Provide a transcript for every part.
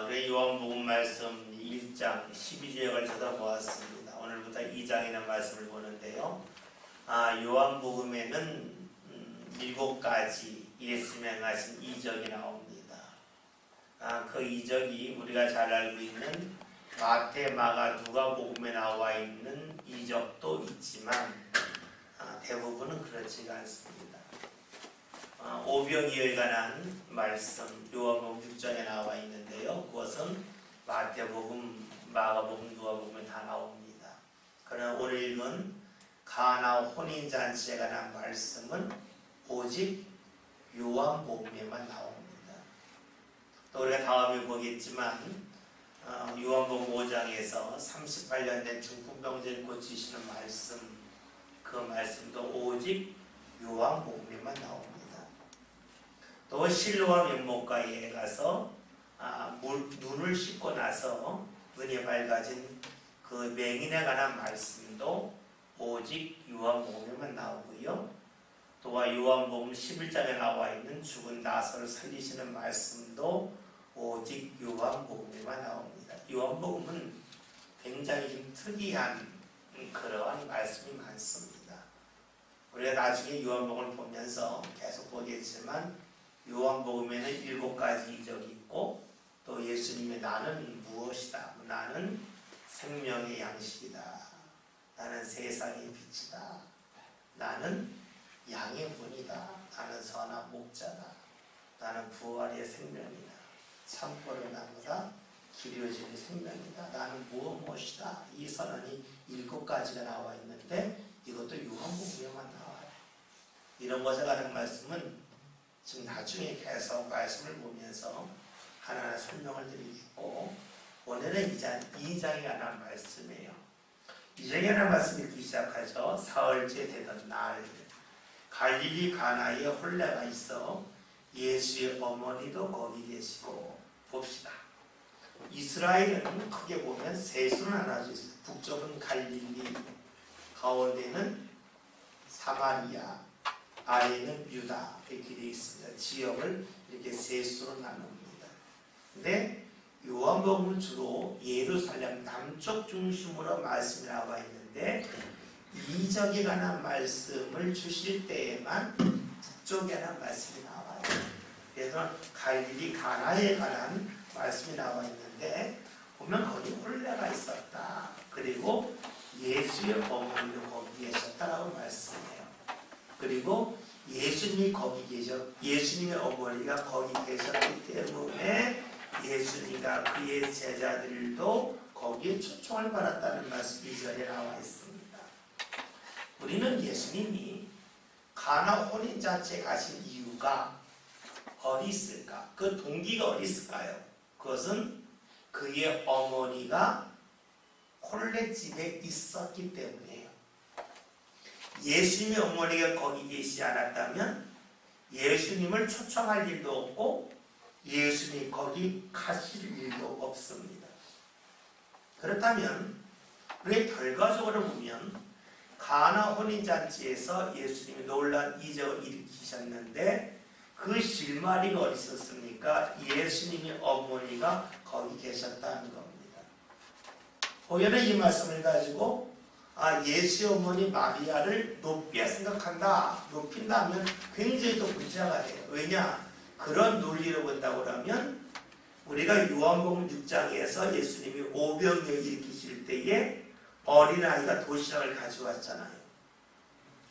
우리 요한복음 말씀 1장 12주에 걸쳐서 보았습니다. 오늘부터 2장이라는 말씀을 보는데요. 요한복음에는 7가지 예수님의 행하신 이적이 나옵니다. 그 이적이 우리가 잘 알고 있는 마태, 마가, 누가복음에 나와 있는 이적도 있지만 대부분은 그렇지가 않습니다. 오병이어에 관한 말씀 요한복음 6장에 나와 있는데요. 그것은 마태복음, 마가복음, 누가복음에 다 나옵니다. 그러나 오늘 읽은 가나 혼인잔치에 관한 말씀은 오직 요한복음에만 나옵니다. 또 우리가 다음에 보겠지만 요한복음 5장에서 38년 된 중풍병자를 고치시는 말씀, 그 말씀도 오직 요한복음에만 나옵니다. 또 실로암 연못가에 가서 눈을 씻고 나서 눈이 밝아진 그 맹인에 관한 말씀도 오직 요한복음에만 나오고요. 또한 요한복음 11장에 나와 있는 죽은 나사로를 살리시는 말씀도 오직 요한복음에만 나옵니다. 요한복음은 굉장히 특이한 그러한 말씀이 많습니다. 우리가 나중에 요한복음을 보면서 계속 보겠지만 요한복음에는 7가지 이적이 있고 또 예수님의 나는 무엇이다. 나는 생명의 양식이다. 나는 세상의 빛이다. 나는 양의 문이다. 나는 선한 목자다. 나는 부활의 생명이다. 참포의 나무다. 기르어지는 생명이다. 나는 무엇이다. 이 선언이 7가지가 나와 있는데 이것도 요한복음에만 나와요. 이런 것에 관한 말씀은 지금 나중에 계속 말씀을 보면서 하나하나 설명을 드리겠고, 오늘은 2장에 관한 말씀이에요. 2장에 관한 말씀이 이렇게 시작하죠. 사흘째 되던 날 갈릴리 가나에 혼례가 있어 예수의 어머니도 거기 계시고. 봅시다. 이스라엘은 크게 보면 세 수는 나눠져 있어요. 북쪽은 갈릴리, 가운데는 사마리아, 아래는 유다, 이렇게 되어 있습니다. 지역을 이렇게 세 수로 나눕니다. 근데 요한복음은 주로 예루살렘 남쪽 중심으로 말씀이 나와 있는데 이적에 관한 말씀을 주실 때에만 북쪽에 관한 말씀이 나와요. 그래서 갈릴리 가나에 관한 말씀이 나와 있는데 보면 거기 혼례가 있었다. 그리고 예수의 어머니도 거기 계셨다라고 말씀해요. 그리고 예수님이 거기 예수님의 어머니가 거기 계셨기 때문에 예수님과 그의 제자들도 거기에 초청을 받았다는 말씀이 2절에 나와 있습니다. 우리는 예수님이 가나 혼인잔치에 가신 이유가 어디 있을까? 그 동기가 어디 있을까요? 그것은 그의 어머니가 혼례집에 있었기 때문이에요. 예수님의 어머니가 거기 계시지 않았다면 예수님을 초청할 일도 없고 예수님이 거기 가실 일도 없습니다. 그렇다면 우리 결과적으로 보면 가나 혼인잔치에서 예수님이 놀라운 이적을 일으키셨는데 그 실마리가 어디 있었습니까? 예수님의 어머니가 거기 계셨다는 겁니다. 오늘은 이 말씀을 가지고 예수의 어머니 마리아를 높게 생각한다, 높인다면 굉장히 또 문제가 돼요. 왜냐? 그런 논리로 본다고 하면 우리가 요한복음 6장에서 예수님이 오병이어 일으키실 때에 어린아이가 도시락을 가져왔잖아요.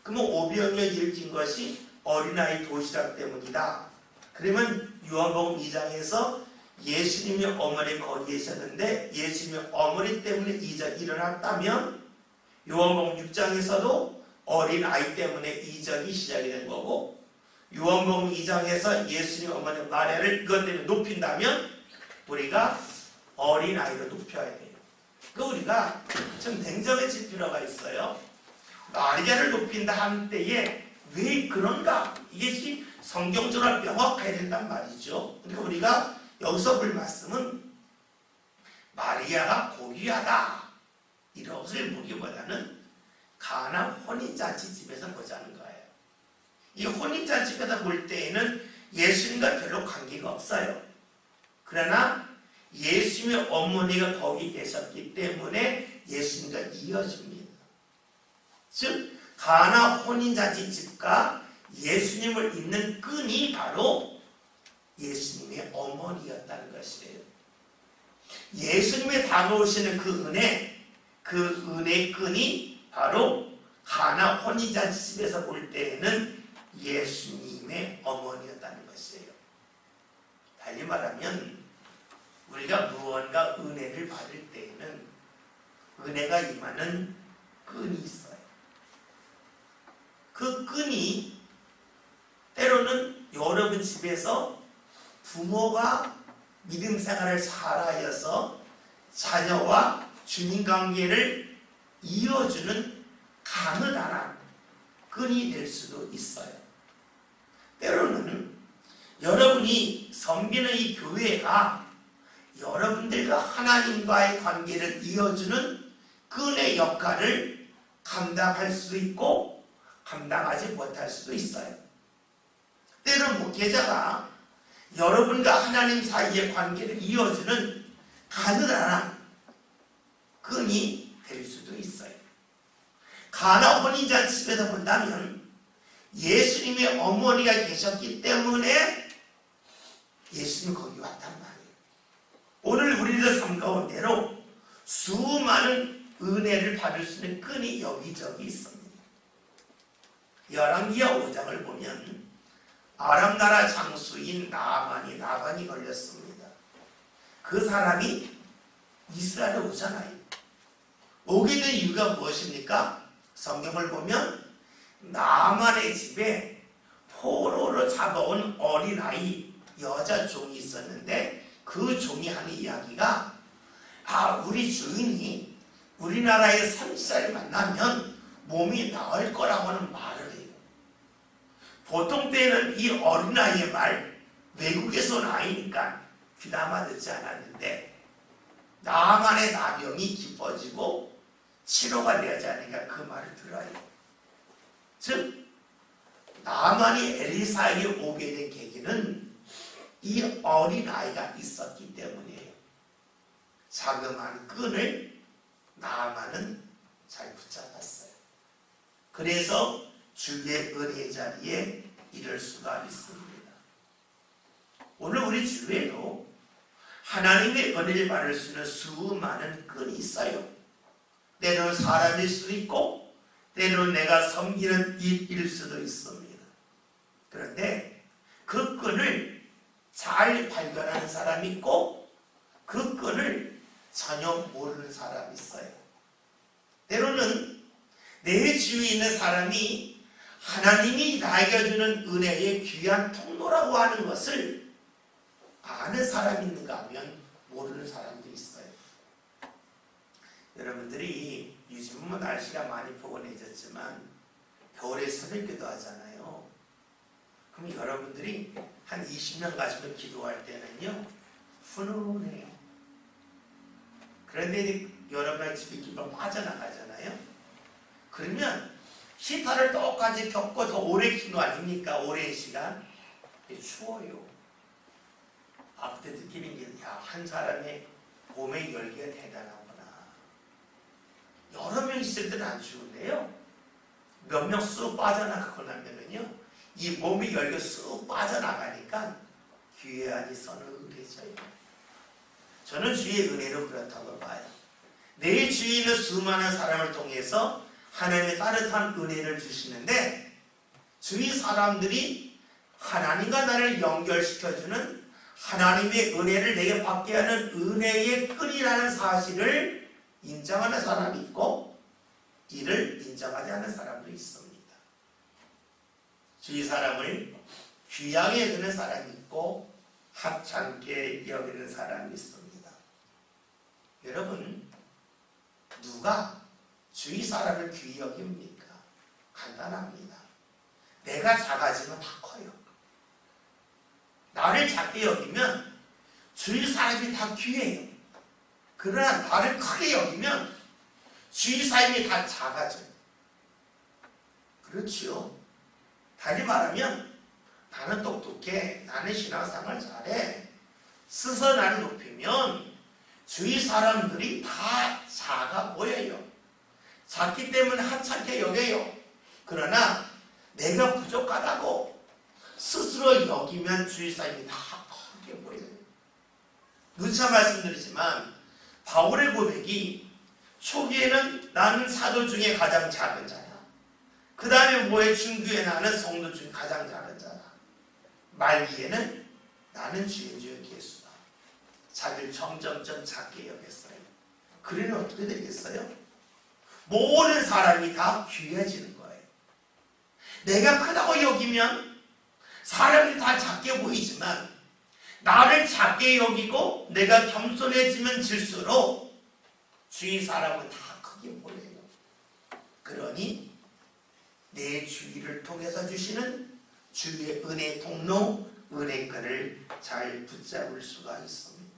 그러면 오병이어 일으킨 것이 어린아이 도시락 때문이다. 그러면 요한복음 2장에서 예수님의 어머니 거기 계셨는데 예수님의 어머니 때문에 이적이 일어났다면 요한복음 6장에서도 어린아이 때문에 이적이 시작이 된 거고 요한복음 2장에서 예수님 어머니 마리아를 이것 때문에 높인다면 우리가 어린아이로 높여야 돼요. 그 우리가 좀 냉정해질 필요가 있어요. 마리아를 높인다 한 때에 왜 그런가? 이것이 성경적으로 명확해야 된단 말이죠. 그러니까 우리가 여기서 볼 말씀은 마리아가 고귀하다 이런 것을 보기보다는 가나 혼인잔치 집에서 보자는 거예요. 이 혼인잔치에서 볼 때에는 예수님과 별로 관계가 없어요. 그러나 예수님의 어머니가 거기 계셨기 때문에 예수님과 이어집니다. 즉 가나 혼인잔치 집과 예수님을 잇는 끈이 바로 예수님의 어머니였다는 것이에요. 예수님의 다가오시는 그 은혜의 끈이 바로 가나 혼인잔치 집에서 볼 때에는 예수님의 어머니였다는 것이에요. 달리 말하면 우리가 무언가 은혜를 받을 때에는 은혜가 임하는 끈이 있어요. 그 끈이 때로는 여러분 집에서 부모가 믿음 생활을 잘하여서 자녀와 주님 관계를 이어주는 가느다란 끈이 될 수도 있어요. 때로는 여러분이 섬기는 이 교회가 여러분들과 하나님과의 관계를 이어주는 끈의 역할을 감당할 수도 있고 감당하지 못할 수도 있어요. 때로는 목회자가 여러분과 하나님 사이의 관계를 이어주는 가느다란 끈이 될 수도 있어요. 가나 혼인잔치집에서 본다면 예수님의 어머니가 계셨기 때문에 예수님이 거기 왔단 말이에요. 오늘 우리들 삶 가운데로 수많은 은혜를 받을 수 있는 끈이 여기저기 있습니다. 열왕기하 5장을 보면 아람 나라 장수인 나반이 걸렸습니다. 그 사람이 이스라엘에 오잖아요. 오게 된 이유가 무엇입니까? 성경을 보면 나만의 집에 포로로 잡아온 어린아이 여자 종이 있었는데 그 종이 하는 이야기가 우리 주인이 우리나라의 선지자를 만나면 몸이 나을 거라고 하는 말을 해요. 보통 때는 이 어린아이의 말 외국에서 온 아이니까 귀담아 듣지 않았는데 나만의 나병이 깊어지고 치료가 되지 않으니까 그 말을 들어요. 즉 나만이 엘리사에게 오게 된 계기는 이 어린아이가 있었기 때문이에요. 자그마한 끈을 나만은 잘 붙잡았어요. 그래서 주의 은혜 자리에 이를 수가 있습니다. 오늘 우리 주에도 하나님의 은혜를 받을 수 있는 수많은 끈이 있어요. 때로는 사람일 수도 있고 때로는 내가 섬기는 일일 수도 있습니다. 그런데 그 끈을 잘 발견하는 사람이 있고 그 끈을 전혀 모르는 사람이 있어요. 때로는 내 주위에 있는 사람이 하나님이 나에게 주는 은혜의 귀한 통로라고 하는 것을 아는 사람이 있는가 하면 모르는 사람도 있어요. 여러분들이 요즘은 날씨가 많이 포근해졌지만 겨울에 새벽기도 하잖아요. 그럼 여러분들이 한 20년 가지고 기도할 때는요 훈훈해요. 그런데 여러분의 집이 금방 빠져나가잖아요. 그러면 히터를 똑같이 켰고 더 오래 킨 거 아닙니까? 오랜 시간 추워요. 그때 느끼는 게 한 사람의 몸의 열기가 대단하구나. 여러 명 있을 때는 안 추운데요. 몇 명 쑥 빠져나가고 나면은요 이 몸의 열기가 쑥 빠져나가니까 귀에 안이 서늘해져요. 저는 주의 은혜로 그렇다고 봐요. 내 주위에 있는 수많은 사람을 통해서 하나님의 따뜻한 은혜를 주시는데 주위 사람들이 하나님과 나를 연결시켜주는 하나님의 은혜를 내게 받게 하는 은혜의 끈이라는 사실을 인정하는 사람이 있고 이를 인정하지 않는 사람도 있습니다. 주위 사람을 귀하게 여기는 사람이 있고 합찮게 여기는 사람이 있습니다. 여러분 누가 주위 사람을 귀히 여깁니까? 간단합니다. 내가 작아지면 다 커요. 나를 작게 여기면 주위 사람이 다 귀해요. 그러나 나를 크게 여기면 주위 사람이 다 작아져요. 그렇지요. 달리 말하면 나는 똑똑해, 나는 신앙생활 잘해, 스스로 나를 높이면 주위 사람들이 다 작아 보여요. 작기 때문에 하찮게 여겨요. 그러나 내가 부족하다고 스스로 여기면 주위 사람이 다 크게 보여요. 누차 말씀드리지만 바울의 고백이 초기에는 나는 사도 중에 가장 작은 자야. 그 다음에 뭐에 중교에 나는 성도 중에 가장 작은 자다. 말기에는 나는 주의 예수다. 자기를 점점점 작게 여겼어요. 그러면 어떻게 되겠어요? 모든 사람이 다 귀해지는 거예요. 내가 크다고 여기면 사람이 다 작게 보이지만 나를 작게 여기고 내가 겸손해지면 질수록 주위 사람은 다 크게 보여요. 그러니 내 주위를 통해서 주시는 주의 은혜 통로, 은혜끈을 잘 붙잡을 수가 있습니다.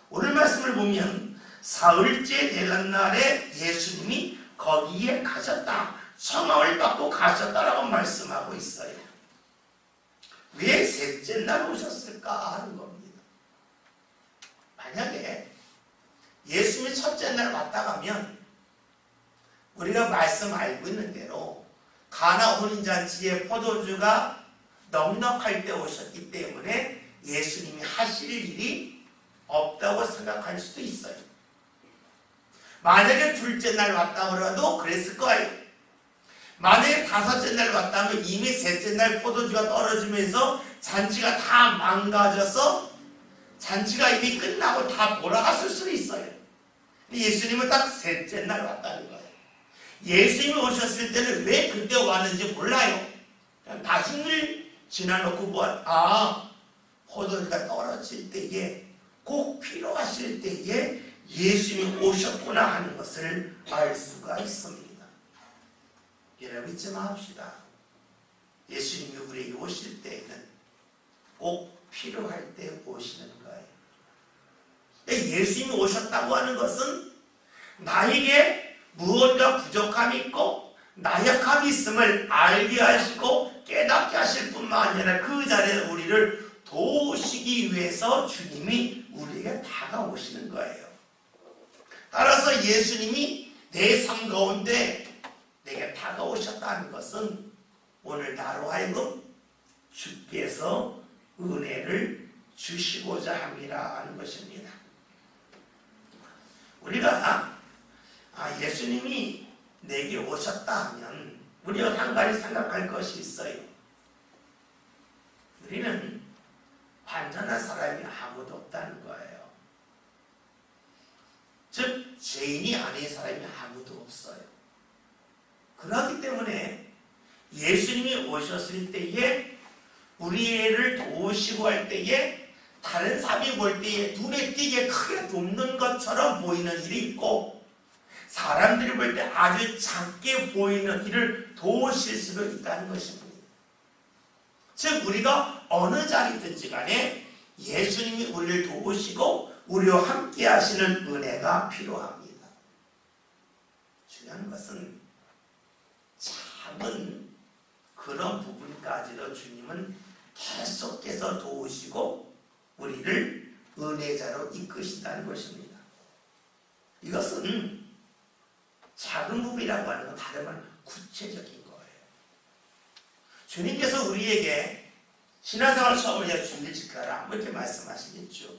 오늘 말씀을 보면 사흘째 되는 날에 예수님이 거기에 가셨다. 성함을 받고 가셨다라고 말씀하고 있어요. 왜 셋째 날 오셨을까 하는 겁니다. 만약에 예수님이 첫째 날 왔다 가면 우리가 말씀 알고 있는 대로 가나 혼인잔치에 포도주가 넉넉할 때 오셨기 때문에 예수님이 하실 일이 없다고 생각할 수도 있어요. 만약에 둘째 날 왔다 그래도 그랬을 거예요. 만약에 다섯째 날 왔다면 이미 셋째 날 포도주가 떨어지면서 잔치가 다 망가져서 잔치가 이미 끝나고 다 돌아갔을 수도 있어요. 예수님은 딱 셋째 날 왔다는 거예요. 예수님이 오셨을 때는 왜 그때 왔는지 몰라요. 다시를 지나놓고 포도주가 떨어질 때에 꼭 필요하실 때에 예수님이 오셨구나 하는 것을 알 수가 있습니다. 여러분 잊지 마십시다. 예수님이 우리에게 오실 때에는 꼭 필요할 때 오시는 거예요. 예수님이 오셨다고 하는 것은 나에게 무언가 부족함이 있고 나약함이 있음을 알게 하시고 깨닫게 하실 뿐만 아니라 그 자리에 우리를 도우시기 위해서 주님이 우리에게 다가오시는 거예요. 따라서 예수님이 내 삶 가운데 내게 다가오셨다는 것은 오늘 나로 하여금 주께서 은혜를 주시고자 함이라 하는 것입니다. 우리가 예수님이 내게 오셨다 하면 우리가 한 가지 생각할 것이 있어요. 우리는 완전한 사람이 아무도 없다는 거예요. 즉 죄인이 아닌 사람이 아무도 없어요. 그렇기 때문에 예수님이 오셨을 때에 우리를 도우시고 할 때에 다른 사람이 볼 때에 눈에 띄게 크게 돕는 것처럼 보이는 일이 있고 사람들이 볼 때 아주 작게 보이는 일을 도우실 수도 있다는 것입니다. 즉 우리가 어느 자리든지 간에 예수님이 우리를 도우시고 우리와 함께 하시는 은혜가 필요합니다. 중요한 것은 작은 그런 부분까지도 주님은 계속해서 도우시고 우리를 은혜자로 이끄신다는 것입니다. 이것은 작은 부분이라고 하는 건 다른 말 구체적인 거예요. 주님께서 우리에게 신앙생활 처음을 해야 주일 지켜라 이렇게 말씀하시겠죠.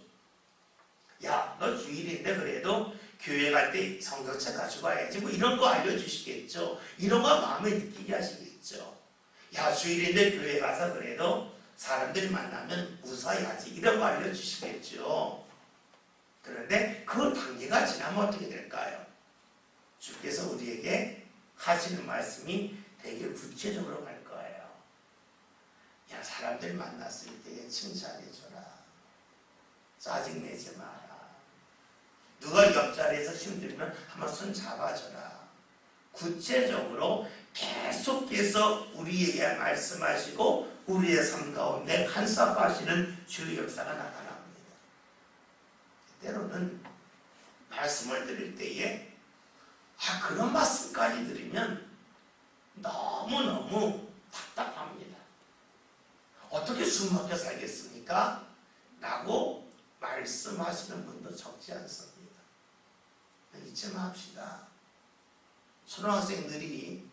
야, 너 주일인데 그래도 교회 갈 때 성경책 가지고 와야지 뭐 이런 거 알려주시겠죠. 이런 거 마음에 느끼게 하시겠죠. 야, 주일인데 교회 가서 그래도 사람들 만나면 웃어야지 이런 거 알려주시겠죠. 그런데 그 단계가 지나면 어떻게 될까요? 주께서 우리에게 하시는 말씀이 되게 구체적으로 갈 거예요. 야, 사람들 만났을 때 칭찬해줘라. 짜증내지 마라. 누가 옆자리에서 힘들면 한번 손 잡아줘라. 구체적으로 계속해서 우리에게 말씀하시고 우리의 삶 가운데 간섭하시는 주의 역사가 나타납니다. 때로는 말씀을 드릴 때에 그런 말씀까지 들으면 너무너무 답답합니다. 어떻게 숨 막혀 살겠습니까? 라고 말씀하시는 분도 적지 않습니다. 잊지 맙시다. 초등학생들이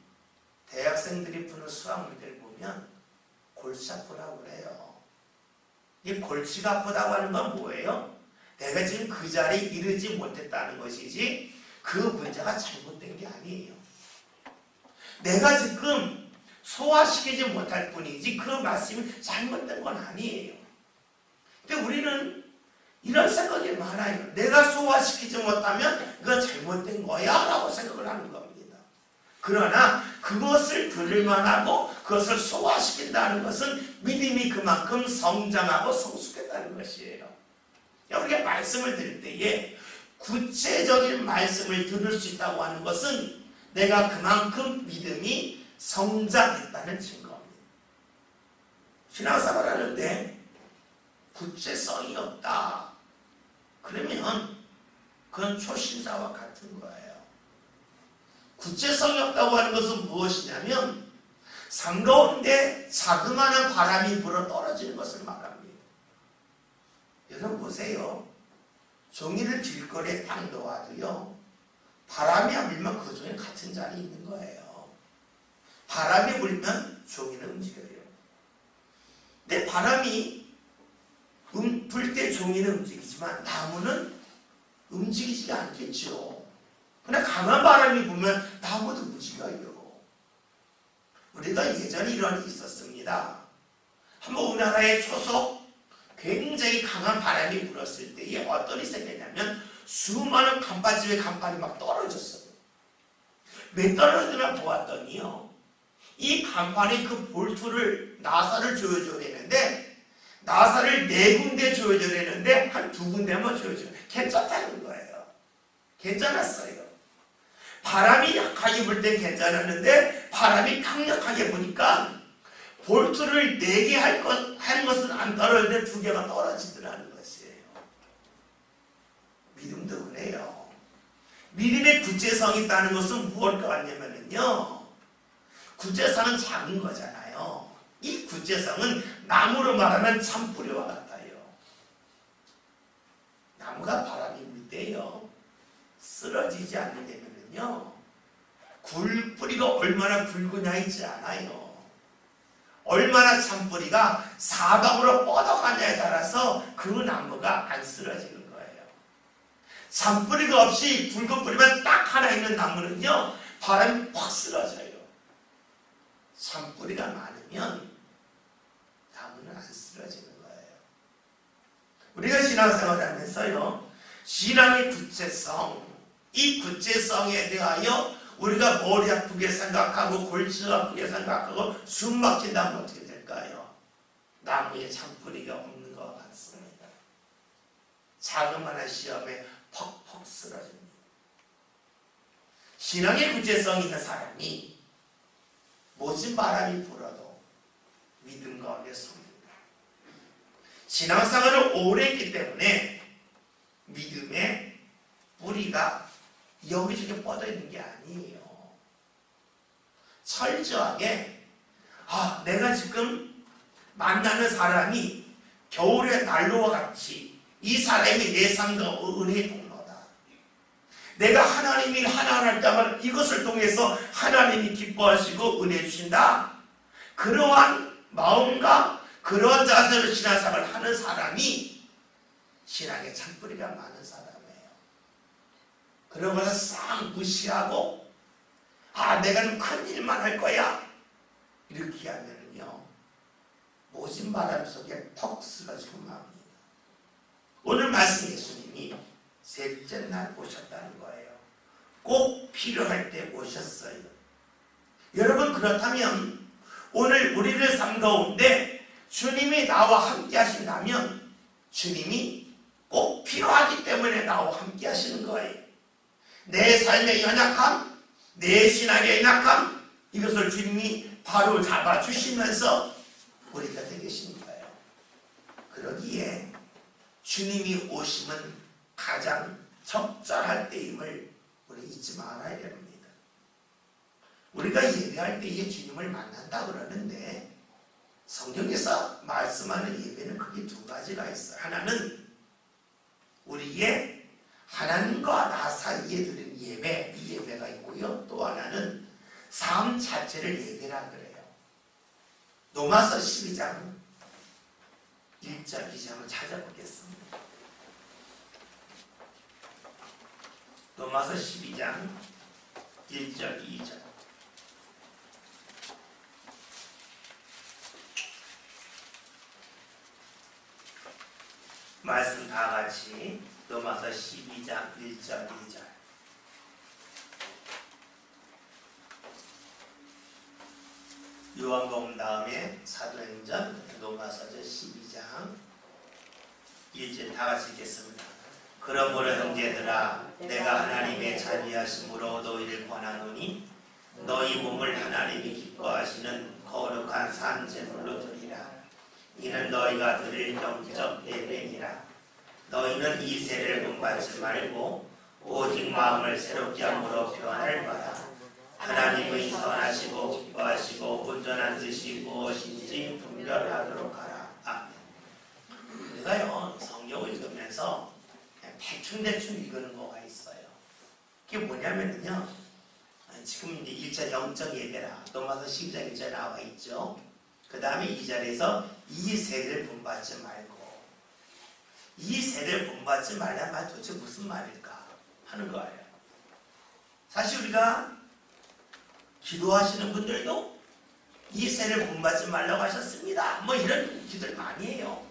대학생들이 푸는 수학 문제를 보면 골치 아프다고 그래요. 이 골치가 아프다고 하는 건 뭐예요? 내가 지금 그 자리에 이르지 못했다는 것이지 그 문제가 잘못된 게 아니에요. 내가 지금 소화시키지 못할 뿐이지 그 말씀이 잘못된 건 아니에요. 근데 우리는 이런 생각이 많아요. 내가 소화시키지 못하면 그건 잘못된 거야 라고 생각을 하는 겁니다. 그러나 그것을 들을만하고 그것을 소화시킨다는 것은 믿음이 그만큼 성장하고 성숙했다는 것이에요. 우리가 말씀을 들을 때에 구체적인 말씀을 들을 수 있다고 하는 것은 내가 그만큼 믿음이 성장했다는 증거입니다. 신앙생활 하는데 구체성이 없다. 그러면 그건 초신자와 같은 거예요. 구체성이 없다고 하는 것은 무엇이냐면 산 가운데 자그마한 바람이 불어 떨어지는 것을 말합니다. 여러분 보세요. 종이를 길거리에 딱 놓아도요. 바람이 안 불면 그 종이 같은 자리에 있는 거예요. 바람이 불면 종이는 움직여요. 근데 바람이 불 때 종이는 움직이지만 나무는 움직이지 않겠죠. 그러나 강한 바람이 불면 나무도 움직여요. 우리가 예전에 이런 일이 있었습니다. 한번 우리나라에 초속 굉장히 강한 바람이 불었을 때에 어떤 일이 생겼냐면 수많은 간판집에 간판이 막 떨어졌어요. 왜 떨어지나 보았더니요. 이 간판이 그 볼트를 나사를 조여줘야 되는데 나사를 4군데 조여줘야 되는데 한 2군데만 조여줘요. 괜찮다는 거예요. 괜찮았어요. 바람이 약하게 불 땐 괜찮았는데 바람이 강력하게 부니까 볼트를 4개 한 것은 안 떨어지는데 2개가 떨어지더라는 것이에요. 믿음도 그래요. 믿음의 구체성이 있다는 것은 무엇과 같냐면요. 구체성은 작은 거잖아요. 이 구체성은 나무로 말하면 참뿌리와 같아요. 나무가 바람이 불 때요. 쓰러지지 않으려면요. 굴뿌리가 얼마나 굵으냐 있지 않아요. 얼마나 참뿌리가 사방으로 뻗어가냐에 따라서 그 나무가 안 쓰러지는 거예요. 참뿌리가 없이 굵은 뿌리만 딱 하나 있는 나무는요. 바람이 확 쓰러져요. 참뿌리가 많으면 나무는 안 쓰러지는 거예요. 우리가 신앙생활을 하면서요. 신앙의 구체성, 이 구체성에 대하여 우리가 머리 아프게 생각하고 골치 아프게 생각하고 숨 막힌다면 어떻게 될까요? 나무에 참뿌리가 없는 것 같습니다. 자그마한 시험에 퍽퍽 쓰러집니다. 신앙의 구체성 있는 사람이 모진 바람이 불어도 믿음 가운데 섭니다. 신앙생활을 오래 했기 때문에 믿음의 뿌리가 여기저기 뻗어 있는 게 아니에요. 철저하게 내가 지금 만나는 사람이 겨울의 난로와 같이 이 사람이 내 삶과 은혜의 통로다. 내가 하나님이 하나하나 할 때마다 이것을 통해서 하나님이 기뻐하시고 은혜 주신다. 그러한 마음과 그러한 자세로 신앙생활을 하는 사람이 신앙의 참뿌리가 많은 사람이에요. 그런 것을 싹 무시하고 내가 좀 큰 일만 할 거야 이렇게 하면요 모진 바람 속에 퍽 쓰러지고 맙니다. 오늘 말씀 예수님이 셋째 날 오셨다는 거예요. 꼭 필요할 때 오셨어요. 여러분 그렇다면 오늘 우리를 삶 가운데 주님이 나와 함께 하신다면 주님이 꼭 필요하기 때문에 나와 함께 하시는 거예요. 내 삶의 연약함, 내 신앙의 연약함 이것을 주님이 바로 잡아주시면서 우리 곁에 계신 거예요. 그러기에 주님이 오심은 가장 적절할 때임을 우리 잊지 말아야 됩니다. 우리가 예배할 때에 주님을 만난다 그러는데 성경에서 말씀하는 예배는 크게 2가지가 있어요. 하나는 동시에 하나님과 나 사이에 드린 예배, 이 예배가 있고요. 또 하나는 삶 자체를 예배라 그래요. 로마서 12장 1절 2절을 찾아보겠습니다. 로마서 12장 1절 2절. 말씀 다 같이 로마서 12장 1절 2절. 요한복음 다음에 사도행전 로마서죠 12장 1절 다 같이 읽겠습니다. 그러므로 형제들아 내가 하나님의 자비하심으로 너희를 권하노니 너희 몸을 하나님이 기뻐하시는 거룩한 산 제물로 드리라. 이는 너희가 드릴 영적 예배니라. 너희는 이 세를 본받지 말고 오직 마음을 새롭게 함으로 변할 바라. 하나님의 선하시고 기뻐하시고 온전한 뜻이 무엇인지 분별하도록 하라. 아멘. 우리가요 성경을 읽으면서 대충 읽는 거가 있어요. 그게 뭐냐면요, 지금 이제 1절 영적 예배라 로마서 12장 1절 나와 있죠. 그 다음에 이 자리에서 이 세대를 본받지 말고, 이 세대를 본받지 말란 말 도대체 무슨 말일까 하는 거예요. 사실 우리가 기도하시는 분들도 이 세대를 본받지 말라고 하셨습니다. 뭐 이런 기도를 많이 해요.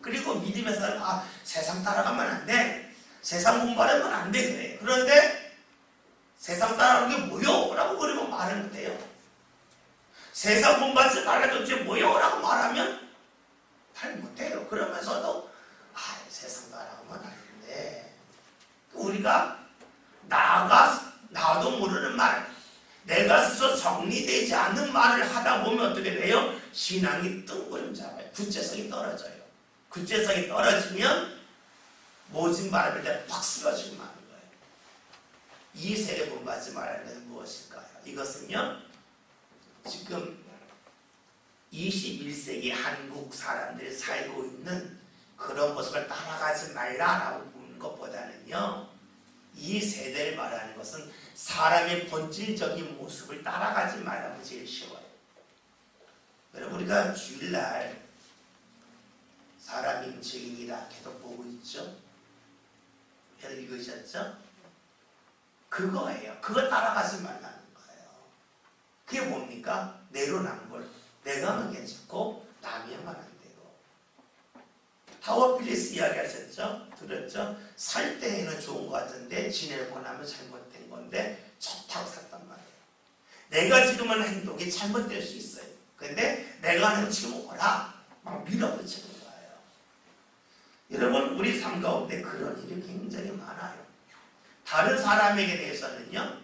그리고 믿음에서 세상 따라가면 안 돼, 세상 본받으면 안 돼 그래요. 그런데 세상 따라가는 게 뭐요? 라고 그러면 말을 못해요. 세상 본받지 말라고 도대체 뭐요? 라고 말하면 잘 못해요. 그러면서도 세상 따라가면 안 돼. 우리가 나도 모르는 말, 내가 스스로 정리되지 않는 말을 하다 보면 어떻게 돼요? 신앙이 뜬구름 잡아요. 구체성이 떨어져요. 구체성이 떨어지면 모진 말을 때 팍 쓰러지고 마는 거예요. 이 세례 본받지 말라는 것은 무엇일까요? 이것은요, 지금 21세기 한국 사람들이 살고 있는 그런 모습을 따라가지 말라라고 보는 것보다는요, 이 세대를 말하는 것은 사람의 본질적인 모습을 따라가지 말라면 제일 쉬워요. 여러분, 우리가 주일날 사람이 죄인이라 계속 보고 있죠? 계속 읽으셨죠? 그거예요. 그거 따라가지 말라는 거예요. 그게 뭡니까? 내로남불. 내가 하면 괜찮고 남이 하면 안 되고. 타워 필리스 이야기 하셨죠? 들었죠? 살 때에는 좋은 것 같은데 지내고 나면 잘못된 건데 좋다고 샀단 말이에요. 내가 지금 하는 행동이 잘못될 수 있어요. 근데 내가 하는 지금 오라 막 밀어붙이는 거예요. 여러분, 우리 삶 가운데 그런 일이 굉장히 많아요. 다른 사람에게 대해서는요,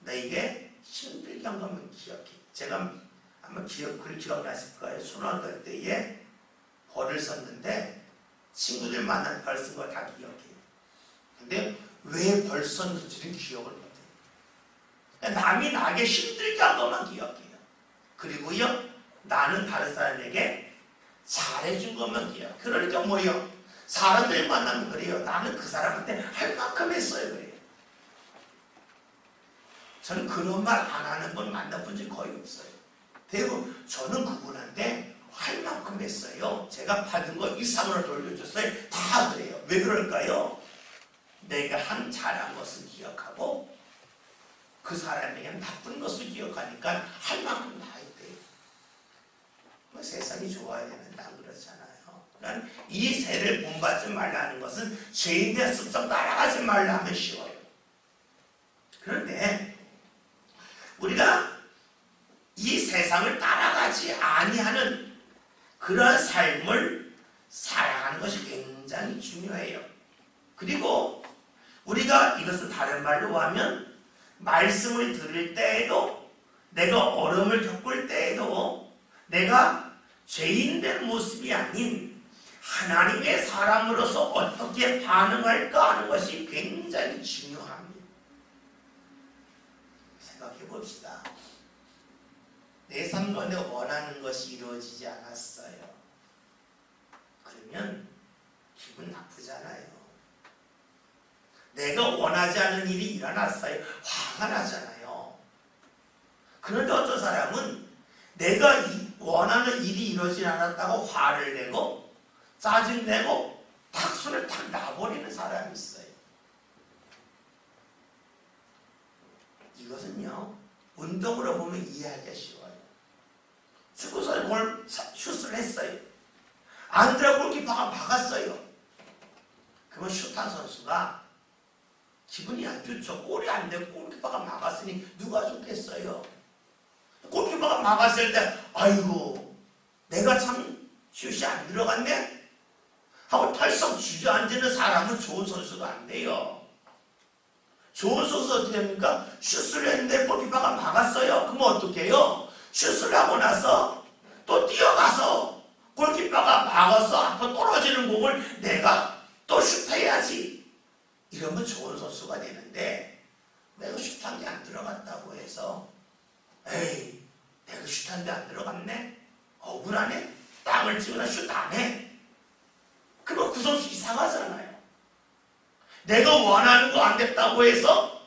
너에게 힘들게 한 거면 기억해. 제가 아마 그걸 기억나실 거예요. 초등학교 때에 벌을 썼는데 친구들 만난 벌 쓴 거 다 기억해요. 근데 왜 벌 썼는지는 기억을 못해요. 남이 나에게 힘들게 한 것만 기억해요. 그리고요, 나는 다른 사람에게 잘해준 것만 기억. 그러니까 뭐요? 사람들 만나면 그래요. 나는 그 사람한테 할 만큼 했어요. 그래요. 저는 그런 말 안 하는 분 만나본 적이 거의 없어요. 대부분 저는 그분한테 할 만큼 했어요. 제가 받은 거 이상으로 돌려줬어요. 다 그래요. 왜 그럴까요? 내가 잘한 것을 기억하고 그 사람에게 나쁜 것을 기억하니까 할 만큼 다 했대요. 뭐 세상이 좋아야 되는데 안 그렇잖아요. 그러니까 이 세를 본받지 말라는 것은 죄인의 습성 따라가지 말라 하면 쉬워요. 그런데 우리가 이 세상을 따라가지 아니하는 그러한 삶을 살아가는 것이 굉장히 중요해요. 그리고 우리가 이것을 다른 말로 하면 말씀을 들을 때에도, 내가 어려움을 겪을 때에도 내가 죄인된 모습이 아닌 하나님의 사람으로서 어떻게 반응할까 하는 것이 굉장히 중요합니다. 생각해 봅시다. 내 삶 가운데 원하는 것이 이루어지지 않았어요. 그러면 기분 나쁘잖아요. 내가 원하지 않는 일이 일어났어요. 화가 나잖아요. 그런데 어떤 사람은 내가 원하는 일이 이루어지지 않았다고 화를 내고 짜증내고 탁 손을 탁 놔버리는 사람이 있어요. 이것은요, 운동으로 보면 이해하기가 쉬워요. 축구선수 슛을 했어요. 안 들어가 골키퍼가 막았어요. 그러면 슛한 선수가 기분이 안 좋죠. 골이 안 되고 골키퍼가 막았으니 누가 좋겠어요. 골키퍼가 막았을 때 아이고 내가 참 슛이 안 들어갔네 하고 털썩 주저앉는 사람은 좋은 선수가 안 돼요. 좋은 선수 어떻게 합니까? 슛을 했는데 골키퍼가 막았어요. 그러면 어떻게 해요? 슛을 하고 나서 또 뛰어가서 골키퍼가 막아서 앞으로 떨어지는 공을 내가 또 슛해야지. 이러면 좋은 선수가 되는데 내가 슛한 게 안 들어갔다고 해서 에이 내가 슛한 게 안 들어갔네? 억울하네? 땅을 치거나 슛 안 해? 그러면 그 선수 이상하잖아요. 내가 원하는 거 안 됐다고 해서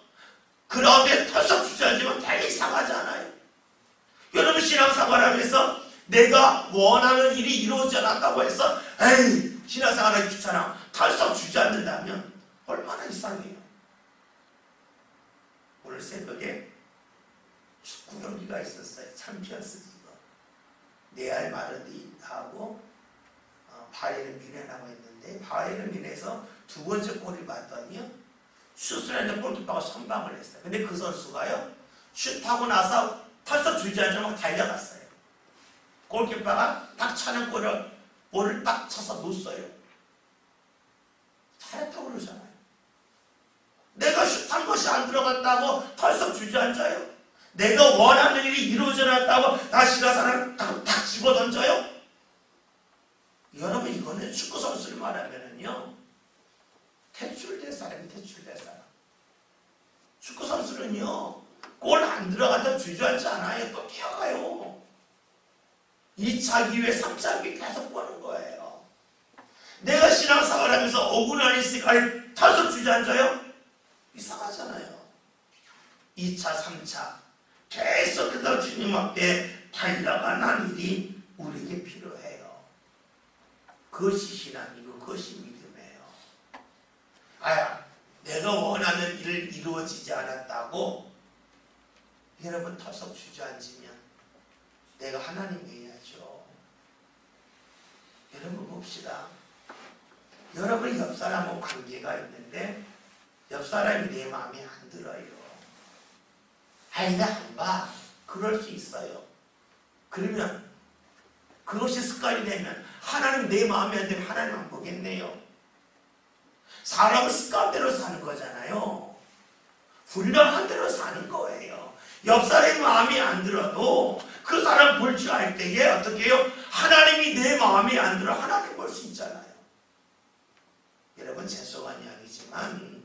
그라운드에 털썩 주저앉으면 되게 이상하잖아요. 여러분 신앙생활하면서 내가 원하는 일이 이루어지지 않았다고 해서 에이 신앙생활하기 귀찮아 털썩 주저앉는다면 얼마나 이상해요. 오늘 새벽에 축구 경기가 있었어요. 챔피언스리그. 레알 마드리드하고 바이에른 뮌헨하고 했는데 바이에른 뮌헨에서 두 번째 골을 봤더니요 슛을 했는데 골키퍼가 선방을 했어요. 근데 그 선수가요 슛하고 나서 털썩 주저앉으면 달려갔어요. 골키퍼가 딱 차는 볼을 딱 차서 놓았어요. 잘했다고 그러잖아요. 내가 슛한 것이 안 들어갔다고 털썩 주저앉아요. 내가 원하는 일이 이루어져 놨다고 다시 가서는 딱 집어 던져요. 여러분 이거는 축구 선수를 말하면은요 퇴출될 사람이 퇴출될 사람. 축구 선수는요 골 안 들어갔다 주저앉지 않아요. 또 뛰어가요. 2차 기회, 3차 기회 계속 보는 거예요. 내가 신앙생활하면서 억울한 일이 있으니까 털썩 주저앉아요? 이상하잖아요. 2차, 3차 계속해서 주님 앞에 달려가는 일이 우리에게 필요해요. 그것이 신앙이고 그것이 믿음이에요. 내가 원하는 일 이루어지지 않았다고 여러분 털썩 주저앉으면 내가 하나님 해야죠. 여러분 봅시다. 여러분이 옆 사람하고 관계가 있는데 옆 사람이 내 마음에 안 들어요. 나 안 봐. 그럴 수 있어요. 그러면 그것이 습관이 되면 하나님 내 마음에 안 들면 하나님 안 보겠네요. 사람은 습관대로 사는 거잖아요. 훌륭한 대로 사는 거예요. 옆 사람의 마음이 안 들어도 그 사람 볼 줄 알 때에 어떻게 해요? 하나님이 내 마음에 안 들어 하나님 볼 수 있잖아요. 여러분 죄송한 이야기지만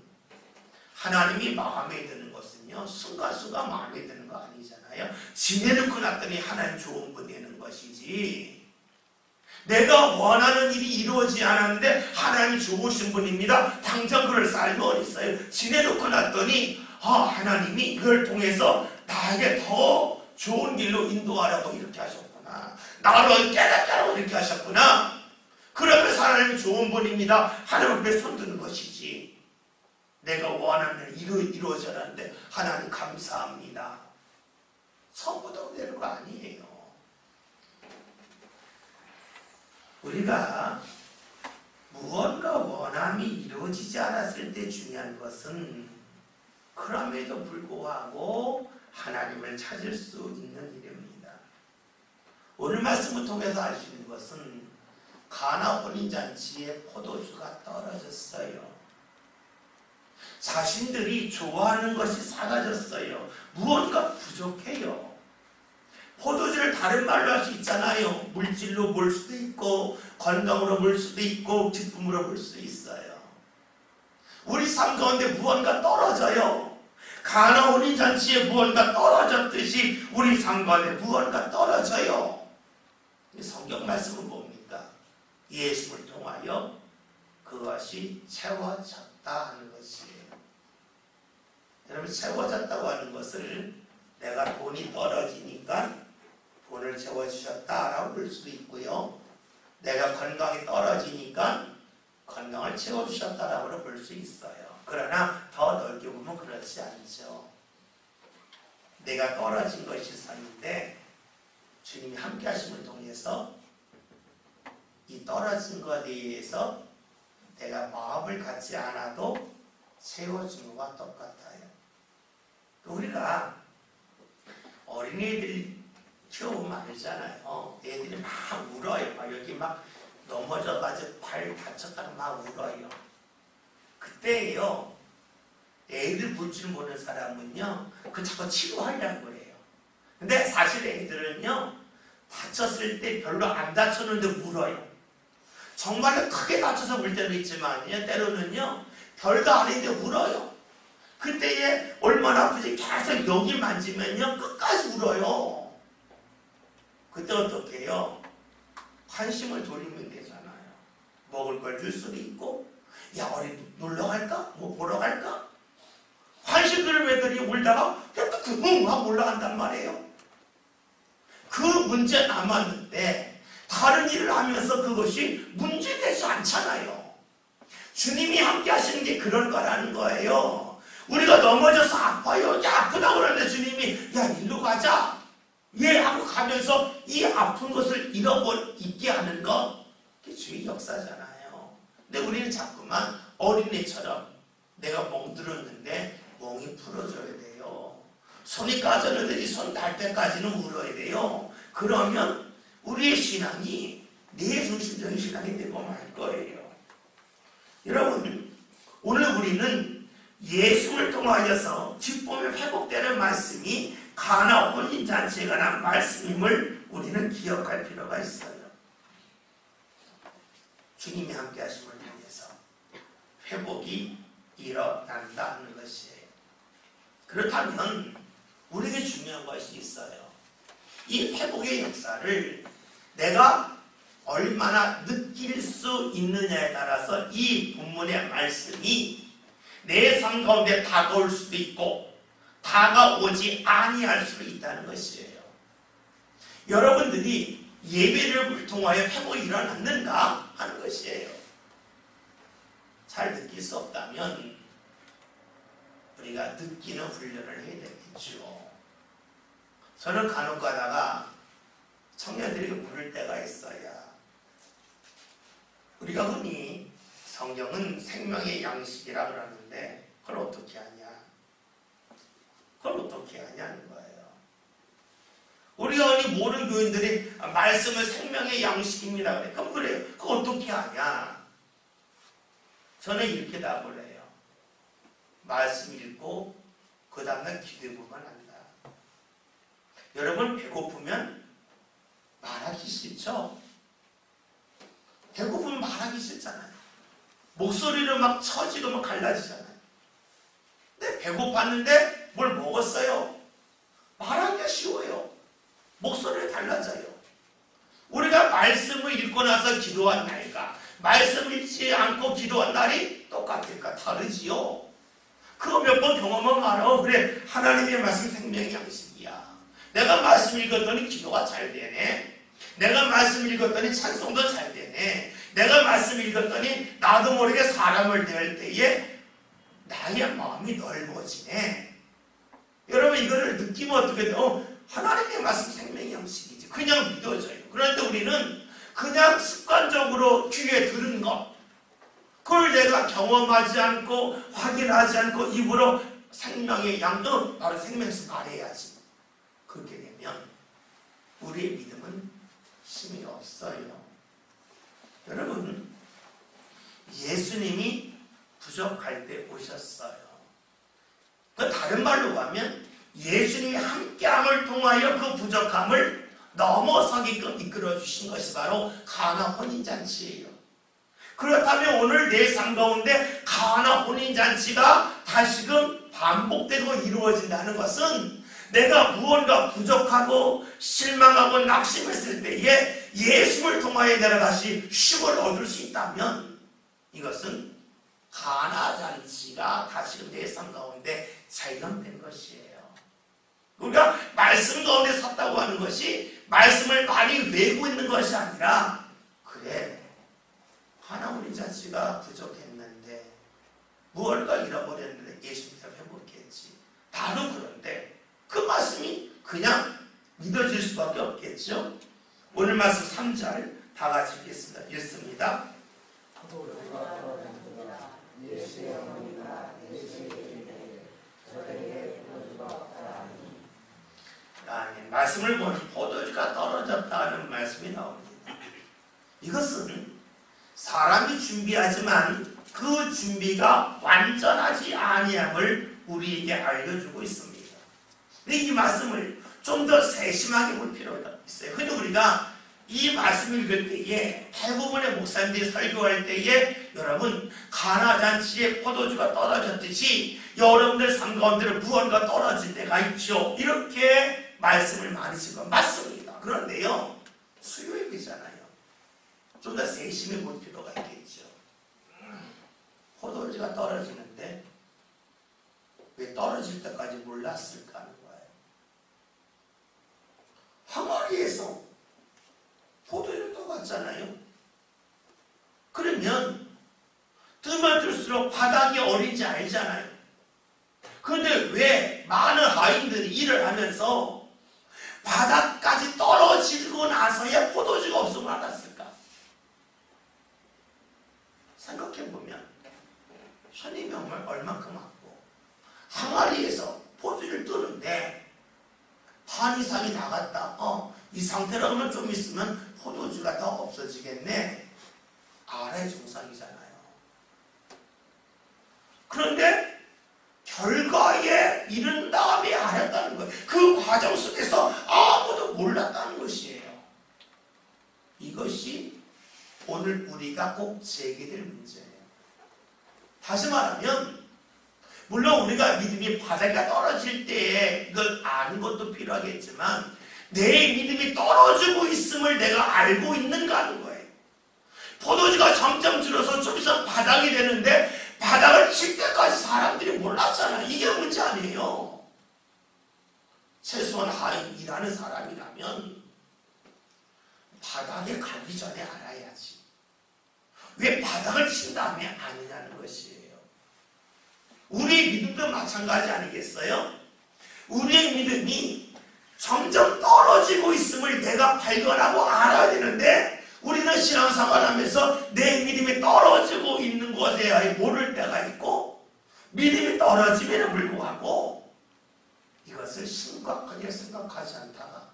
하나님이 마음에 드는 것은요 순간순간 마음에 드는 거 아니잖아요. 지내놓고 났더니 하나님 좋은 분 되는 것이지 내가 원하는 일이 이루어지지 않았는데 하나님이 좋으신 분입니다. 당장 그럴 삶이 어딨어요. 지내놓고 났더니 하나님이 이걸 통해서 나에게 더 좋은 길로 인도하라고 이렇게 하셨구나. 나를 깨닫게 하라고 이렇게 하셨구나. 그러면서 하나님이 좋은 분입니다. 하나님 앞에 손드는 것이지. 내가 원하는 일이 이루어졌는데 하나님 감사합니다. 처음부터 되는 거 아니에요. 우리가 무언가 원함이 이루어지지 않았을 때 중요한 것은 그럼에도 불구하고 하나님을 찾을 수 있는 일입니다. 오늘 말씀을 통해서 알 수 있는 것은 가나 혼인잔치에 포도주가 떨어졌어요. 자신들이 좋아하는 것이 사라졌어요. 무언가 부족해요. 포도주를 다른 말로 할 수 있잖아요. 물질로 볼 수도 있고 건강으로 볼 수도 있고 기쁨으로 볼 수 있어요. 우리 삶 가운데 무언가 떨어져요. 가나 혼인잔치에 무언가 떨어졌듯이 우리 삶 가운데 무언가 떨어져요. 성경 말씀은 뭡니까? 예수를 통하여 그것이 채워졌다 하는 것이에요. 여러분, 채워졌다고 하는 것을 내가 돈이 떨어지니까 돈을 채워주셨다라고 볼 수도 있고요. 내가 건강이 떨어지니까 건강을 채워주셨다라고 볼 수 있어요. 그러나 더 넓게 보면 그렇지 않죠. 내가 떨어진 것이 있었는데 주님이 함께 하심을 통해서 이 떨어진 것에 대해서 내가 마음을 갖지 않아도 채워준 것과 똑같아요. 우리가 어린이들 키워보면 알잖아요. 애들이 막 울어요. 막 여기 막 넘어져가지고 발 다쳤다가 막 울어요. 그때요, 애들 볼 줄 모르는 사람은요, 그 자꾸 치료하려고 그래요. 근데 사실 애들은요, 다쳤을 때 별로 안 다쳤는데 울어요. 정말로 크게 다쳐서 울 때도 있지만요, 때로는요, 별도 아닌데 울어요. 그때에 얼마나 아프지? 계속 여기 만지면요, 끝까지 울어요. 그때 어떻게 해요? 관심을 돌리면 되잖아요. 먹을 걸 줄 수도 있고, 야, 어디 놀러 갈까? 뭐 보러 갈까? 관심들을 애들이 울다가 또 하고 올라간단 말이에요. 그 문제 남았는데 다른 일을 하면서 그것이 문제되지 않잖아요. 주님이 함께 하시는 게 그런 거라는 거예요. 우리가 넘어져서 아파요. 야, 아프다고 그러는데 주님이 야, 일로 가자. 예, 하고 가면서 이 아픈 것을 잊게 하는 거, 그게 주의 역사잖아요. 근데 우리는 자꾸만 어린애처럼 내가 멍들었는데 멍이 풀어줘야 돼요. 손이 까졌는데 이 손 닿을 때까지는 울어야 돼요. 그러면 우리의 신앙이 내 중심적인 신앙이 되고 말 거예요. 여러분, 오늘 우리는 예수를 통하여서 기쁨이 회복되는 말씀이 가나 혼인잔치에 관한 말씀임을 우리는 기억할 필요가 있어요. 주님이 함께 하심을 통해서 회복이 일어난다 하는 것이에요. 그렇다면 우리에게 중요한 것이 있어요. 이 회복의 역사를 내가 얼마나 느낄 수 있느냐에 따라서 이 본문의 말씀이 내 삶 가운데 다가올 수도 있고 다가오지 아니할 수도 있다는 것이에요. 여러분들이 예배를 통하여 회복이 일어났는가 하는 것이에요. 잘 느낄 수 없다면 우리가 느끼는 훈련을 해야 되겠죠. 저는 간혹 가다가 청년들에게 물을 때가 있어요. 우리가 흔히 성경은 생명의 양식이라 그러는데 그걸 어떻게 하냐? 그걸 어떻게 하냐는 거예요. 우리가 흔히 모르는 교인들이 말씀을 생명의 양식입니다. 그래. 그럼 그래요. 그걸 어떻게 하냐? 저는 이렇게 답을 해요. 말씀 읽고 그 다음날 기도해 보면 안다. 여러분, 배고프면 말하기 싫죠? 배고프면 말하기 싫잖아요. 목소리를 막 처지고 막 갈라지잖아요. 근데 배고팠는데 뭘 먹었어요? 말하기가 쉬워요. 목소리가 달라져요. 우리가 말씀을 읽고 나서 기도한 날과 말씀 읽지 않고 기도한 날이 똑같을까? 다르지요. 그거 몇 번 경험하면 알아. 그래, 하나님의 말씀 생명의 양식이야. 내가 말씀 읽었더니 기도가 잘 되네. 내가 말씀 읽었더니 찬송도 잘 되네. 내가 말씀 읽었더니 나도 모르게 사람을 대할 때에 나의 마음이 넓어지네. 여러분, 이거를 느끼면 어떻게 돼요? 하나님의 말씀 생명의 양식이지. 그냥 믿어져요. 그런데 우리는 그냥 습관적으로 귀에 들은 것, 그걸 내가 경험하지 않고 확인하지 않고 입으로 생명의 양도 바로 생명에서 말해야지. 그렇게 되면 우리의 믿음은 힘이 없어요. 여러분, 예수님이 부족할 때 오셨어요. 그 다른 말로 하면 예수님이 함께함을 통하여 그 부족함을 넘어서게끔 이끌어 주신 것이 바로 가나 혼인잔치예요. 그렇다면 오늘 내 삶 가운데 가나 혼인잔치가 다시금 반복되고 이루어진다는 것은 내가 무언가 부족하고 실망하고 낙심했을 때에 예수를 통하여 내가 다시 쉼을 얻을 수 있다면 이것은 가나 잔치가 다시금 내 삶 가운데 잘못된 것이에요. 우리가 말씀 가운데 섰다고 하는 것이 말씀을 많이 외우고 있는 것이 아니라, 그래, 하나 우리 자체가 부족했는데 무언가 잃어버렸는데 예수님 회복했지. 나는 그런데 그 말씀이 그냥 믿어질 수밖에 없겠죠. 오늘 말씀 3절 다 같이 읽겠습니다. 읽습니다. 아멘. 말씀을 보니 포도주가 떨어졌다는 말씀이 나옵니다. 이것은 사람이 준비하지만 그 준비가 완전하지 아니함을 우리에게 알려주고 있습니다. 이 말씀을 좀 더 세심하게 볼 필요가 있어요. 근데 우리가 이 말씀을 읽을 때에 대부분의 목사님들이 설교할 때에 여러분 가나 잔치에 포도주가 떨어졌듯이 여러분들 삶 가운데로 무언가 떨어질 때가 있죠. 이렇게 말씀을 많이 쓰고 맞습니다. 그런데요, 수요일이잖아요. 좀 더 세심히 볼 필요가 있겠죠. 포도주가 떨어지는데 왜 떨어질 때까지 몰랐을까 하는 거예요. 항아리에서 포도주를 떠갔잖아요. 그러면 뜨면 들수록 바닥이 어린지 알잖아요. 그런데 왜 많은 하인들이 일을 하면서 바닥까지 떨어지고 나서야 포도주가 없음을 알았을까? 생각해보면 손님이 얼만큼 왔고 항아리에서 포도주를 뜨는데 반 이상이 나갔다. 이 상태라면 좀 있으면 포도주가 더 없어지겠네. 알아야 정상이잖아요. 그런데 결과에 이른 다음에 알았다는 거예요. 그 과정 속에서 아무도 몰랐다는 것이에요. 이것이 오늘 우리가 꼭 제기될 문제예요. 다시 말하면 물론 우리가 믿음이 바닥에 떨어질 때에 이걸 아는 것도 필요하겠지만 내 믿음이 떨어지고 있음을 내가 알고 있는가 하는 거예요. 포도주가 점점 줄어서 좀 있으면 바닥이 되는데 바닥을 칠 때까지 사람들이 몰랐잖아요. 이게 문제 아니에요. 최소한 하인 일하는 사람이라면 바닥에 가기 전에 알아야지. 왜 바닥을 친 다음에 아느냐는 것이에요. 우리의 믿음도 마찬가지 아니겠어요? 우리의 믿음이 점점 떨어지고 있음을 내가 발견하고 알아야 되는데 우리는 신앙생활하면서 내 믿음이 떨어지고 있는 것에 대하여 모를 때가 있고 믿음이 떨어짐에도 불구하고 이것을 심각하게 생각하지 않다가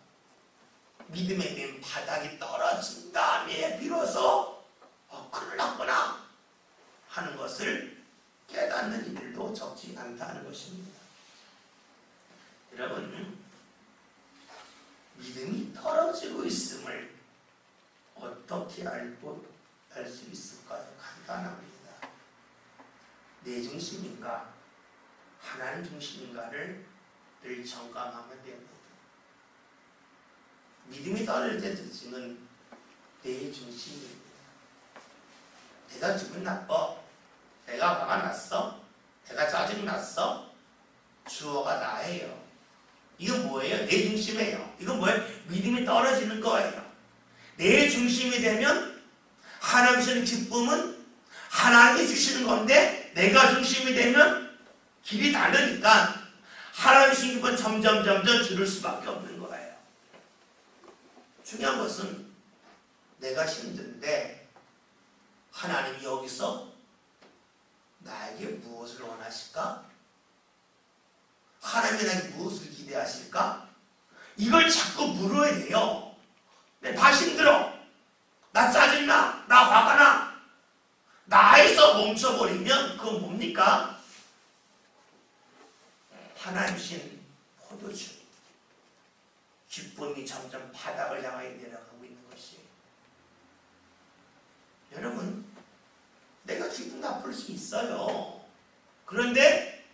믿음의 맨 바닥이 떨어진 다음에 비로소 큰일 났구나 하는 것을 깨닫는 이들도 적지 않다는 것입니다. 여러분, 믿음이 떨어지고 있음을 어떻게 알 수 있을까요? 간단합니다. 내 중심인가 하나님 중심인가를 늘 점검하면 됩니다. 믿음이 떨어질 때 특징은 내 중심입니다. 내가 기분 나빠, 내가 화가 났어, 내가 짜증났어, 주어가 나예요. 이거 뭐예요? 내 중심이에요. 이거 뭐예요? 믿음이 떨어지는 거예요. 내 중심이 되면 하나님 주시는 기쁨은 하나님이 주시는 건데 내가 중심이 되면 길이 다르니까 하나님 주시는 기쁨은 점점 줄을 수밖에 없는 거예요. 중요한 것은 내가 힘든데 하나님이 여기서 나에게 무엇을 원하실까? 하나님이 나에게 무엇을 기대하실까? 이걸 자꾸 물어야 돼요. 나 힘들어. 나 짜증나. 나 화가 나. 나에서 멈춰버리면 그건 뭡니까? 하나님 주신 포도주. 기쁨이 점점 바닥을 향하여 내려가고 있는 것이에요. 여러분, 내가 기분 나쁠 수 있어요. 그런데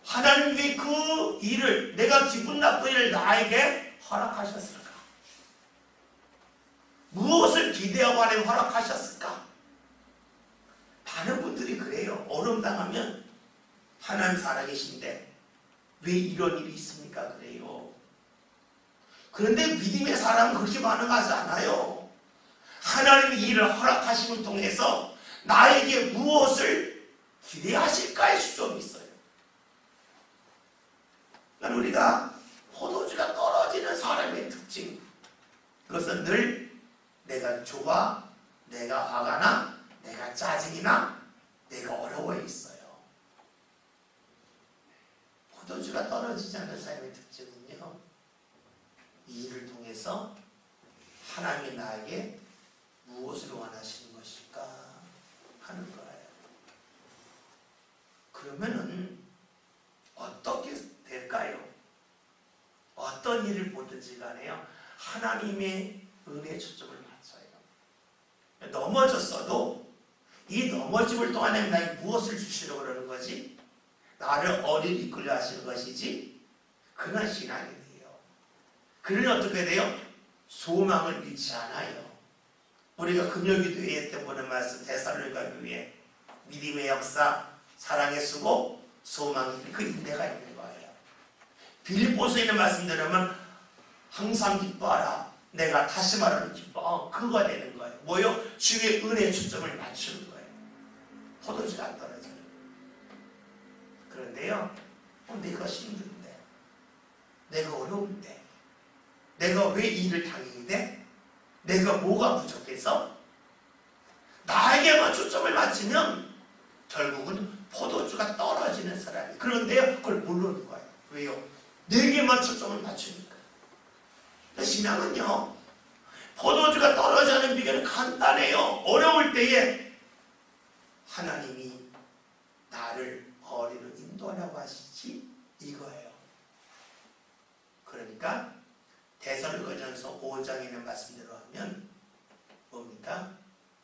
하나님 왜 그 일을, 내가 기분 나쁜 일을 나에게 허락하셨을까? 무엇을 기대하고 하나님 허락하셨을까? 많은 분들이 그래요. 어려움 당하면 하나님 살아계신데 왜 이런 일이 있습니까? 그래요. 그런데 믿음의 사람은 그렇게 반응하지 않아요. 하나님이 일을 허락하심을 통해서 나에게 무엇을 기대하실까의 주점이 있어요. 그러니까 우리가 포도주가 떨어지는 사람의 특징, 그것은 늘 내가 좋아, 내가 화가 나, 내가 짜증이 나, 내가 어려워 있어요. 포도주가 떨어지지 않는 삶의 특징은요, 이 일을 통해서 하나님이 나에게 무엇을 원하시는 것일까 하는 거예요. 그러면은 어떻게 될까요? 어떤 일을 보든지 간에요, 하나님의 은혜에 초점을 맞춰요. 넘어졌어도 이 넘어짐을 통해 나에게 무엇을 주시려고 그러는 거지? 나를 어디로 이끌려 하시는 것이지? 그런 신앙이 돼요. 그러니 어떻게 돼요? 소망을 잃지 않아요. 우리가 금요기도회 때 보는 말씀, 데살로니가 교회, 믿음의 역사, 사랑의 수고, 소망이 그 인내가 있는 거예요. 빌립보서에 있는 말씀 들으면 항상 기뻐하라. 내가 다시 말하는 기뻐. 그거가 되는 거예요. 뭐요? 주의 은혜에 초점을 맞추는 거예요. 포도주가 안 떨어져요. 그런데요, 내가 힘든데, 내가 어려운데, 내가 왜 이 일을 당해야 돼? 내가 뭐가 부족해서? 나에게만 초점을 맞추면 결국은 포도주가 떨어지는 사람이. 그런데요, 그걸 모르는 거예요. 왜요? 내게만 초점을 맞추니까. 신앙은요, 포도주가 떨어지는 비결은 간단해요. 어려울 때에 하나님이 나를 어디로 인도하려고 하시지? 이거예요. 그러니까 데살로니가전서 5장에 있는 말씀대로 하면 뭡니까?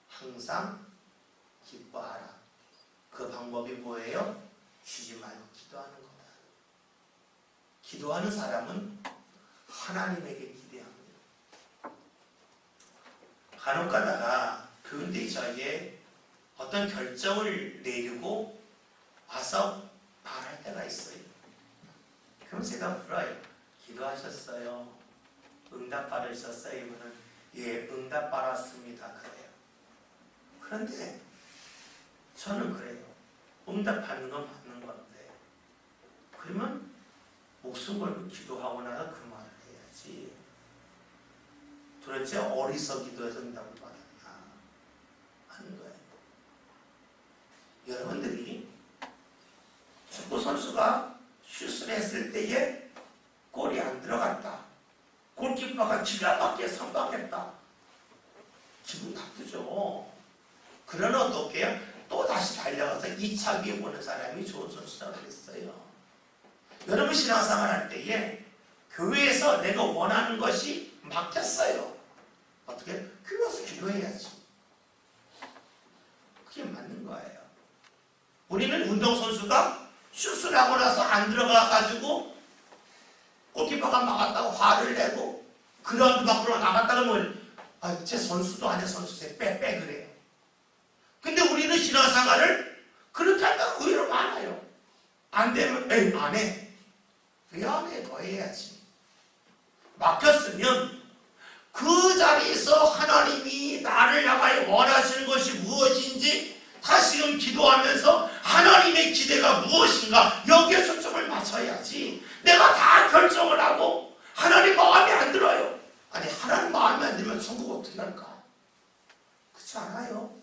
항상 기뻐하라. 그 방법이 뭐예요? 쉬지 말고 기도하는 거다. 기도하는 사람은 하나님에게 기대합니다. 간혹 가다가 교인들이 저에게 어떤 결정을 내리고 와서 말할 때가 있어요. 그럼 제가 물어요. 기도하셨어요? 응답 받으셨어요? 이분은 예, 응답 받았습니다. 그래요. 그런데 저는 그래요. 응답 받는 건 받는 건데, 그러면 목숨 걸고 기도하고 나서 그 말을 해야지. 도대체 어디서 기도해서 응답을 받았나 하는 거예요. 여러분들이 축구 선수가 슛을 했을 때에 골이 안 들어갔다. 골키퍼가 기가 막히게 선방했다. 기분 나쁘죠. 그러나 어떻게 해요? 또 다시 달려가서 2차 기회 보는 사람이 좋은 선수라고 그랬어요. 여러분 신앙생활 할 때에 교회에서 내가 원하는 것이 막혔어요. 어떻게? 교회 와서 기도해야지. 그게 맞는 거예요. 우리는 운동선수가 슛을 하고 나서 안 들어가가지고 골키퍼가 막았다고 화를 내고 그라운드 밖으로 나갔다가 제 선수도 아니야, 선수 빼 그래요. 근데 우리는 신앙생활을 그렇게 한다고 의외로 많아요. 안 되면 에이 안 해. 왜 안 해? 더 해야지. 막혔으면 그 자리에서 하나님이 나를 향하여 원하시는 것이 무엇인지 다시금 기도하면서 하나님의 기대가 무엇인가 여기에 초점을 맞춰야지. 내가 다 결정을 하고 하나님 마음에 안 들어요. 아니 하나님 마음에 안 들면 천국 어떻게 할까? 그렇지 않아요?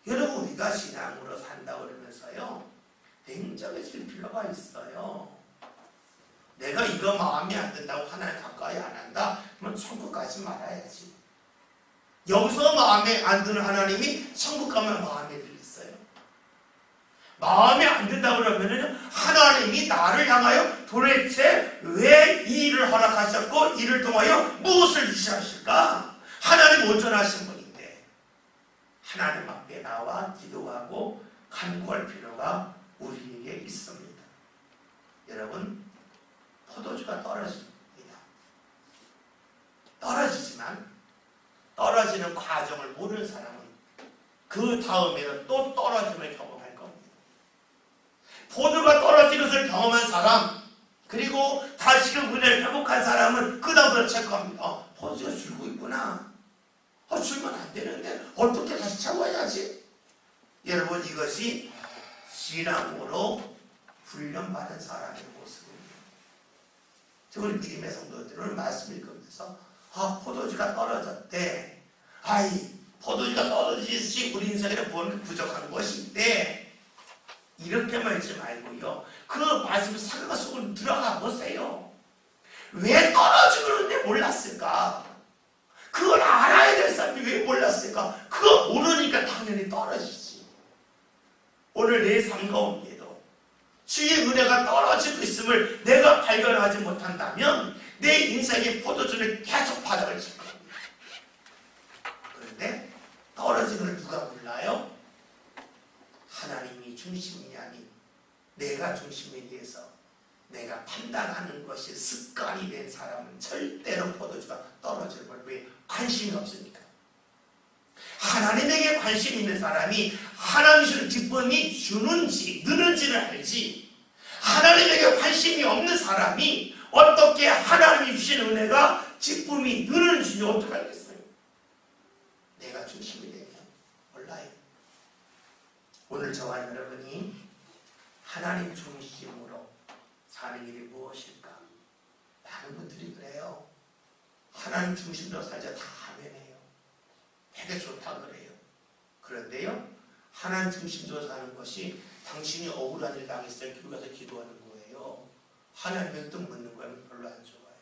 여러분 우리가 신앙으로 산다고 그러면서요 냉정해질 필요가 있어요. 내가 이거 마음에 안 든다고 하나님 가까이 안 한다? 그러면 천국 가지 말아야지. 여기서 마음에 안 드는 하나님이 천국 가면 마음에 들겠어요? 마음에 안 든다고 그러면 하나님이 나를 향하여 도대체 왜 이 일을 허락하셨고 이를 통하여 무엇을 주시하실까? 하나님 온전하신 분인데 하나님 앞에 나와 기도하고 간구할 필요가 우리에게 있습니다. 여러분 포도주가 떨어집니다. 떨어지지만 떨어지는 과정을 모르는 사람은 그 다음에는 또 떨어짐을 경험할 겁니다. 포도가 떨어지는 이것을 경험한 사람, 그리고 다시금 은혜를 회복한 사람은 그 다음부터 체크합니다. 포도주가 줄고 있구나. 줄면 안 되는데 어떻게 다시 채워야지? 여러분, 이것이 신앙으로 훈련받은 사람의 모습입니다. 우리 믿음의 성도들은 말씀 읽으면서 포도주가 떨어졌대. 포도주가 떨어지듯이 우리 인생에는 뭔가 부족한 것이 있대. 이렇게만 읽지 말고요. 그 말씀 생각 속으로 들어가 보세요. 왜 떨어지는데 몰랐을까? 그걸 알아야 될 사람이 왜 몰랐을까? 그거 모르니까 당연히 떨어지지. 오늘 내 삶 가운데도 주의 은혜가 떨어지고 있음을 내가 발견하지 못한다면 내 인생의 포도주를 계속 바닥을 칠 겁니다. 그런데 떨어지는 걸 누가 몰라요? 하나님이 중심이 아닌 내가 중심에 대해서 내가 판단하는 것이 습관이 된 사람은 절대로 포도주가 떨어질 걸 왜 관심이 없으니까. 하나님에게 관심 있는 사람이 하나님이 주는 기쁨이 주는지 느는지를 알지, 하나님에게 관심이 없는 사람이 어떻게 하나님이 주신 은혜가 기쁨이 느는지 어떻게 알겠어요? 내가 중심이 되면 몰라요. 오늘 저와 여러분이 하나님 중심으로 사는 일이 무엇일까? 많은 분들이 그래요. 하나님 중심으로 살자 다 아멘해요. 되게 좋다 그래요. 그런데요, 하나님 중심으로 사는 것이 당신이 억울한 일 당했을 때 교회 가서 기도하는 거예요. 하나님의 뜻 묻는 거는 별로 안 좋아요.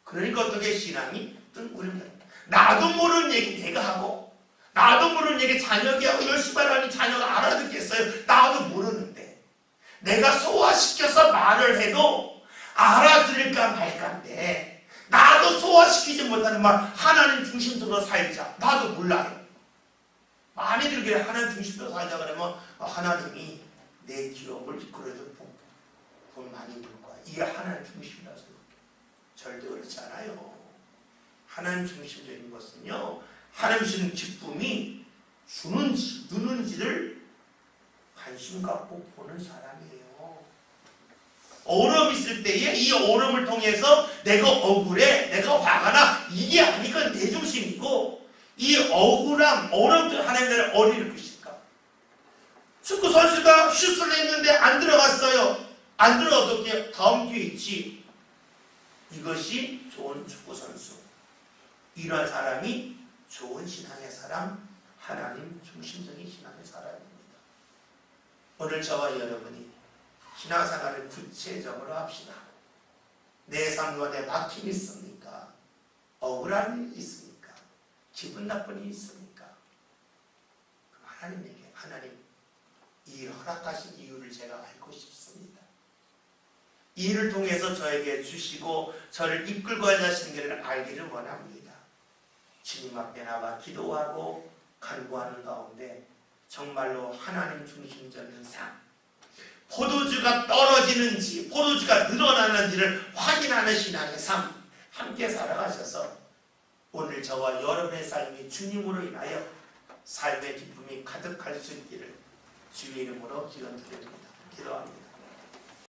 그러니까 어떻게 신앙이 뜬구름이야. 나도 모르는 얘기 내가 하고, 나도 모르는 얘기 자녀에게 하고, 열심히 하라니 자녀가 알아듣겠어요? 나도 모르는데 내가 소화시켜서 말을 해도 알아들을까 말까인데, 나도 소화시키지 못하는 말, 하나님 중심으로 살자, 나도 몰라요. 많이들 그래, 하나님 중심으로 살자 그러면 하나님이 내 기업을 이끌어줘 돈 많이 벌 거야. 이게 하나님 중심이라서. 절대 그렇지 않아요. 하나님 중심적인 것은요, 하나님 주는 기쁨이 주는지 누는지를 관심 갖고 보는 사람이에요. 어려움 있을 때에 이 어려움을 통해서 내가 억울해, 내가 화가 나, 이게 아니건 내 중심이고, 이 억울함, 어려움들 하나님의 어디를 두실까? 축구 선수가 슛을 했는데 안 들어갔어요. 안 들어 어떻게? 다음 기회 있지. 이것이 좋은 축구 선수. 이런 사람이 좋은 신앙의 사람, 하나님 중심적인 신앙의 사람입니다. 오늘 저와 여러분이 신앙생활을 구체적으로 합시다. 내 삶과 내 막힘이 있습니까? 억울한 일이 있습니까? 기분 나쁜 일이 있습니까? 하나님에게, 하나님, 이 허락하신 이유를 제가 알고 싶습니다. 이 일을 통해서 저에게 주시고 저를 이끌고 가시는 길을 알기를 원합니다. 주님 앞에 나와 기도하고 간구하는 가운데 정말로 하나님 중심적인 삶, 포도주가 떨어지는지 포도주가 늘어나는지를 확인하는 신앙의 삶 함께 살아가셔서 오늘 저와 여러분의 삶이 주님으로 인하여 삶의 기쁨이 가득할 수 있기를 주의 이름으로 기원드립니다. 기도합니다.